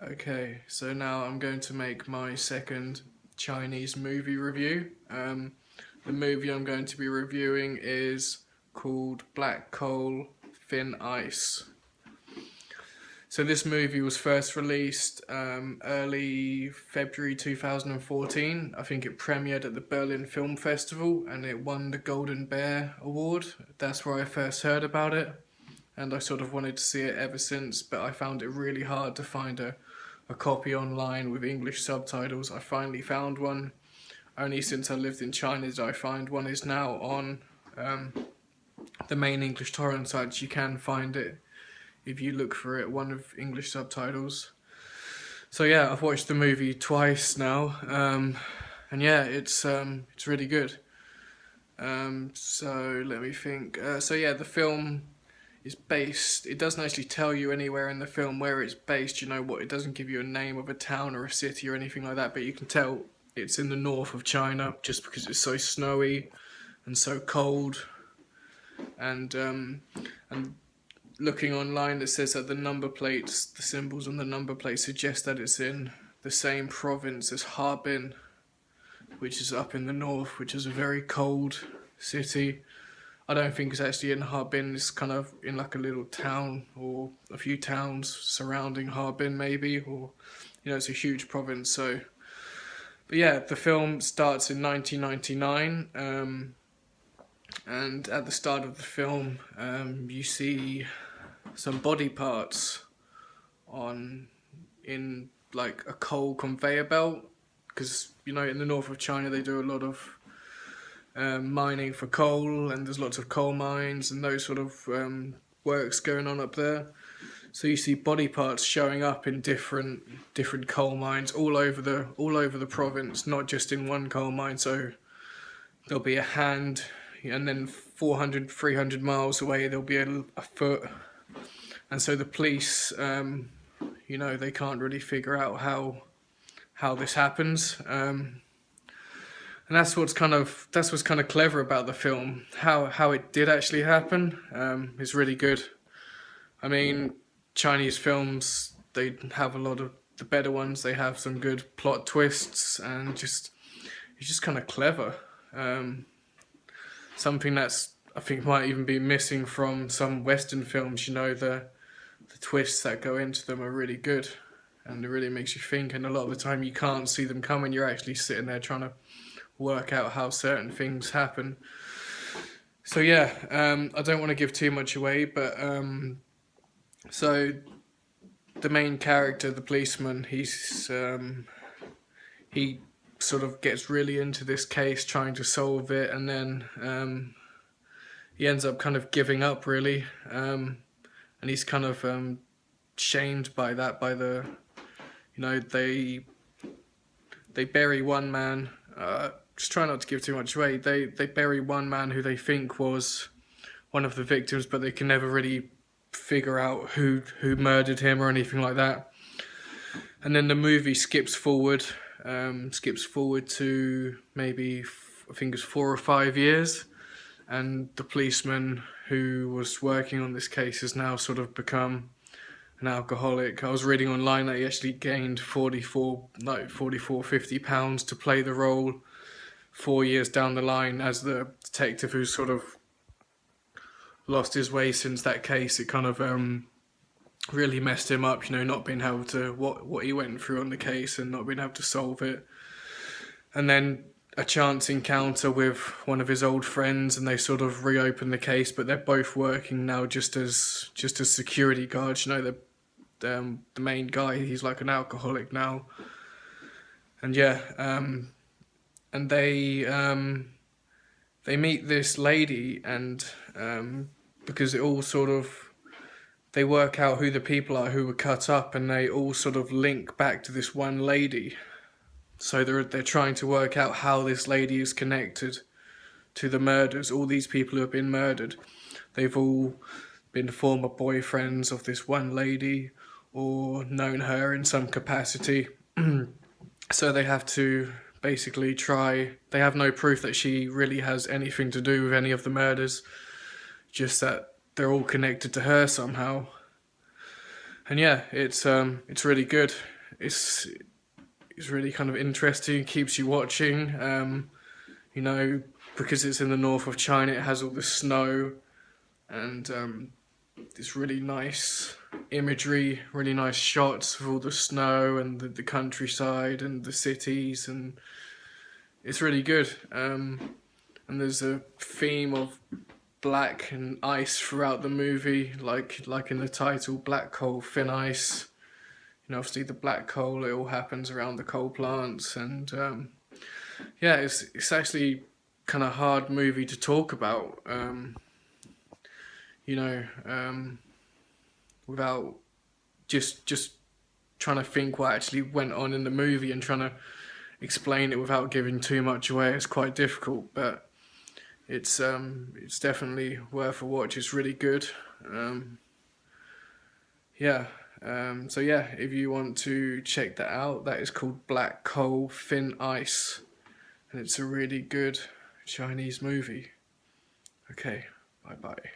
Okay, so now I'm going to make my second Chinese movie review. The movie I'm going to be reviewing is called Black Coal, Thin Ice. So this movie was first released early February 2014. I think it premiered at the Berlin Film Festival and it won the Golden Bear Award. That's where I first heard about it, and I sort of wanted to see it ever since, but I found it really hard to find a copy online with English subtitles. I finally found one. Only since I lived in China did I find one. Is now on the main English torrent sites. You can find it if you look for it, one with English subtitles. So yeah, I've watched the movie twice now, and yeah, it's really good. So let me think. So yeah, the film is based. It doesn't actually tell you anywhere in the film where it's based. You know what? It doesn't give you a name of a town or a city or anything like that. But you can tell it's in the north of China just because it's so snowy and so cold. And looking online, it says that the number plates, the symbols on the number plate suggest that it's in the same province as Harbin, which is up in the north, which is a very cold city. I don't think it's actually in Harbin. It's kind of in like a little town or a few towns surrounding Harbin maybe, or it's a huge province. So, but yeah, the film starts in 1999, and at the start of the film, you see some body parts in like a coal conveyor belt, because in the north of China they do a lot of mining for coal, and there's lots of coal mines and those sort of works going on up there. So you see body parts showing up in different coal mines all over the province, not just in one coal mine. So there'll be a hand, and then 300 miles away there'll be a foot. And so the police, they can't really figure out how this happens. And that's what's kind of clever about the film. How it did actually happen is really good. I mean, Chinese films, they have a lot of the better ones. They have some good plot twists, and it's just kind of clever. Something that's I think might even be missing from some Western films. The twists that go into them are really good, and it really makes you think. And a lot of the time, you can't see them coming. You're actually sitting there trying to work out how certain things happen. So yeah, I don't want to give too much away, but so the main character, the policeman, he sort of gets really into this case, trying to solve it, and then he ends up kind of giving up, really, and he's kind of shamed by that. By they bury one man. Just try not to give too much away. They bury one man who they think was one of the victims, but they can never really figure out who murdered him or anything like that. And then the movie skips forward to maybe I think it's 4 or 5 years, and the policeman who was working on this case has now sort of become an alcoholic. I was reading online that he actually gained 50 pounds to play the role 4 years down the line as the detective who's sort of lost his way since that case. It kind of really messed him up, not being able to, what he went through on the case and not being able to solve it. And then a chance encounter with one of his old friends, and they sort of reopen the case, but they're both working now just as security guards. The main guy, he's like an alcoholic now. And yeah, and they meet this lady, and because it all sort of, they work out who the people are who were cut up, and they all sort of link back to this one lady. So they're trying to work out how this lady is connected to the murders. All these people who have been murdered, they've all been former boyfriends of this one lady or known her in some capacity. So they have to basically they have no proof that she really has anything to do with any of the murders, just that they're all connected to her somehow. And yeah, it's really good. it's really kind of interesting, keeps you watching. You know, because it's in the north of China, it has all the snow and this really nice imagery, really nice shots of all the snow and the countryside and the cities, and it's really good. And there's a theme of black and ice throughout the movie, like in the title, Black Coal, Thin Ice. You know, obviously the black coal, it all happens around the coal plants, and yeah, it's actually kind of hard movie to talk about. You know, without just trying to think what actually went on in the movie and trying to explain it without giving too much away. It's quite difficult, but it's definitely worth a watch. It's really good. Yeah. So yeah, if you want to check that out, that is called Black Coal, Thin Ice, and it's a really good Chinese movie. Okay, bye bye.